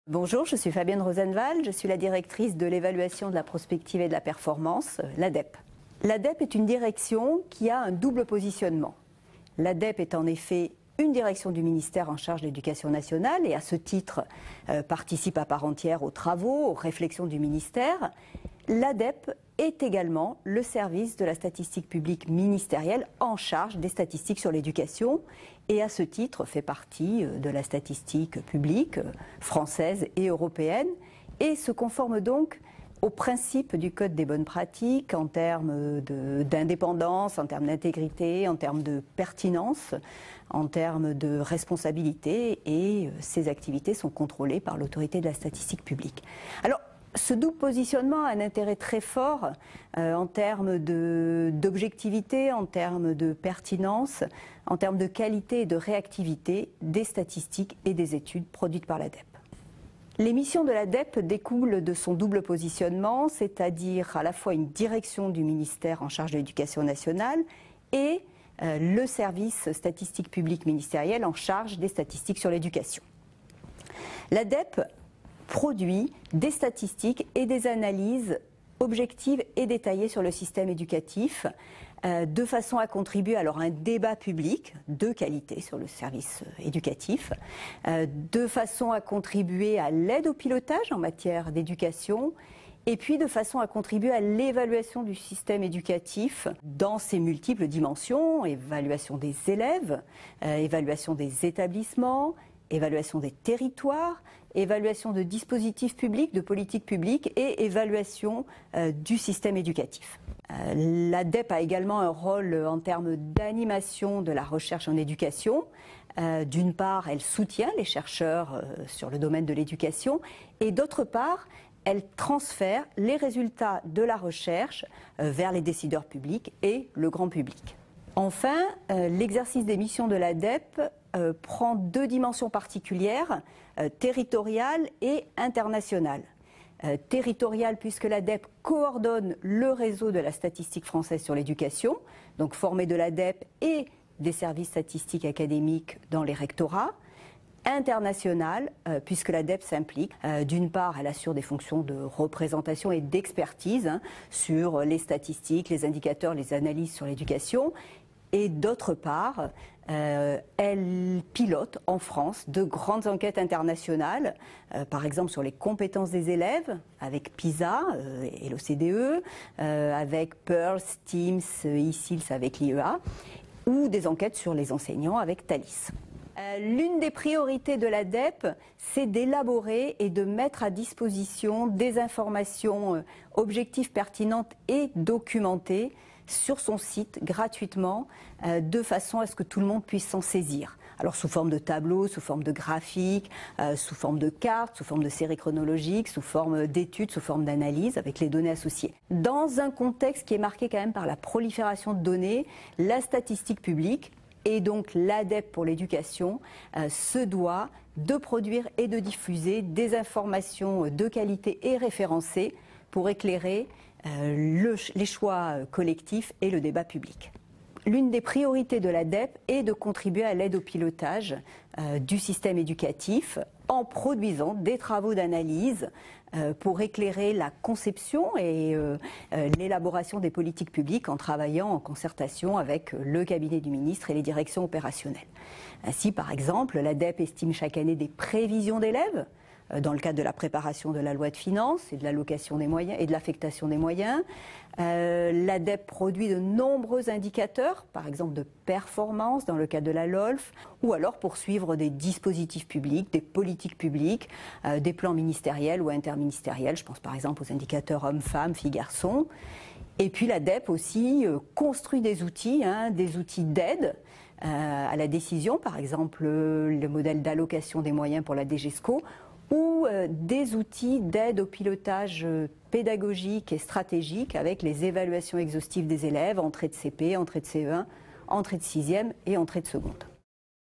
Bonjour, je suis Fabienne Rosenval, je suis la directrice de l'évaluation de la prospective et de la performance, l'ADEP. L'ADEP est une direction qui a un double positionnement. L'ADEP est en effet une direction du ministère en charge de l'éducation nationale et à ce titre participe à part entière aux travaux, aux réflexions du ministère. L'ADEP est également le service de la statistique publique ministérielle en charge des statistiques sur l'éducation et à ce titre fait partie de la statistique publique française et européenne et se conforme donc aux principes du Code des bonnes pratiques en termes d'indépendance, en termes d'intégrité, en termes de pertinence, en termes de responsabilité et ces activités sont contrôlées par l'autorité de la statistique publique. Alors, ce double positionnement a un intérêt très fort en termes d'objectivité, en termes de pertinence, en termes de qualité et de réactivité des statistiques et des études produites par l'ADEP. Les missions de l'ADEP découlent de son double positionnement, c'est-à-dire à la fois une direction du ministère en charge de l'éducation nationale et le service statistique publique ministériel en charge des statistiques sur l'éducation. L'ADEP produit des statistiques et des analyses objectives et détaillées sur le système éducatif de façon à contribuer alors à un débat public de qualité sur le service éducatif, de façon à contribuer à l'aide au pilotage en matière d'éducation et puis de façon à contribuer à l'évaluation du système éducatif dans ses multiples dimensions, évaluation des élèves, évaluation des établissements, évaluation des territoires, évaluation de dispositifs publics, de politiques publiques et évaluation du système éducatif. L'ADEP a également un rôle en termes d'animation de la recherche en éducation. D'une part, elle soutient les chercheurs sur le domaine de l'éducation et d'autre part, elle transfère les résultats de la recherche vers les décideurs publics et le grand public. Enfin, l'exercice des missions de l'ADEP prend deux dimensions particulières, territoriale et internationale. Territoriale puisque l'ADEP coordonne le réseau de la statistique française sur l'éducation, donc formé de l'ADEP et des services statistiques académiques dans les rectorats. Internationale, puisque l'ADEP s'implique. D'une part, elle assure des fonctions de représentation et d'expertise sur les statistiques, les indicateurs, les analyses sur l'éducation. Et d'autre part, elle pilote en France de grandes enquêtes internationales, par exemple sur les compétences des élèves, avec PISA et l'OCDE, avec PIRLS, TIMSS, ICILS avec l'IEA, ou des enquêtes sur les enseignants avec TALIS. L'une des priorités de l'ADEP, c'est d'élaborer et de mettre à disposition des informations objectives, pertinentes et documentées sur son site gratuitement, de façon à ce que tout le monde puisse s'en saisir. Alors sous forme de tableaux, sous forme de graphiques, sous forme de cartes, sous forme de séries chronologiques, sous forme d'études, sous forme d'analyses avec les données associées. Dans un contexte qui est marqué quand même par la prolifération de données, la statistique publique et donc l'ADEP pour l'éducation se doit de produire et de diffuser des informations de qualité et référencées pour éclairer les choix collectifs et le débat public. L'une des priorités de l'ADEP est de contribuer à l'aide au pilotage du système éducatif en produisant des travaux d'analyse pour éclairer la conception et l'élaboration des politiques publiques en travaillant en concertation avec le cabinet du ministre et les directions opérationnelles. Ainsi, par exemple, l'ADEP estime chaque année des prévisions d'élèves dans le cadre de la préparation de la loi de finances et de l'allocation des moyens et de l'affectation des moyens. L'ADEP produit de nombreux indicateurs, par exemple de performance dans le cadre de la LOLF, ou alors pour suivre des dispositifs publics, des politiques publiques, des plans ministériels ou interministériels. Je pense par exemple aux indicateurs hommes-femmes, filles-garçons. Et puis l'ADEP aussi construit des outils d'aide à la décision, par exemple le modèle d'allocation des moyens pour la DGESCO, ou des outils d'aide au pilotage pédagogique et stratégique avec les évaluations exhaustives des élèves, entrée de CP, entrée de CE1, entrée de 6e et entrée de seconde.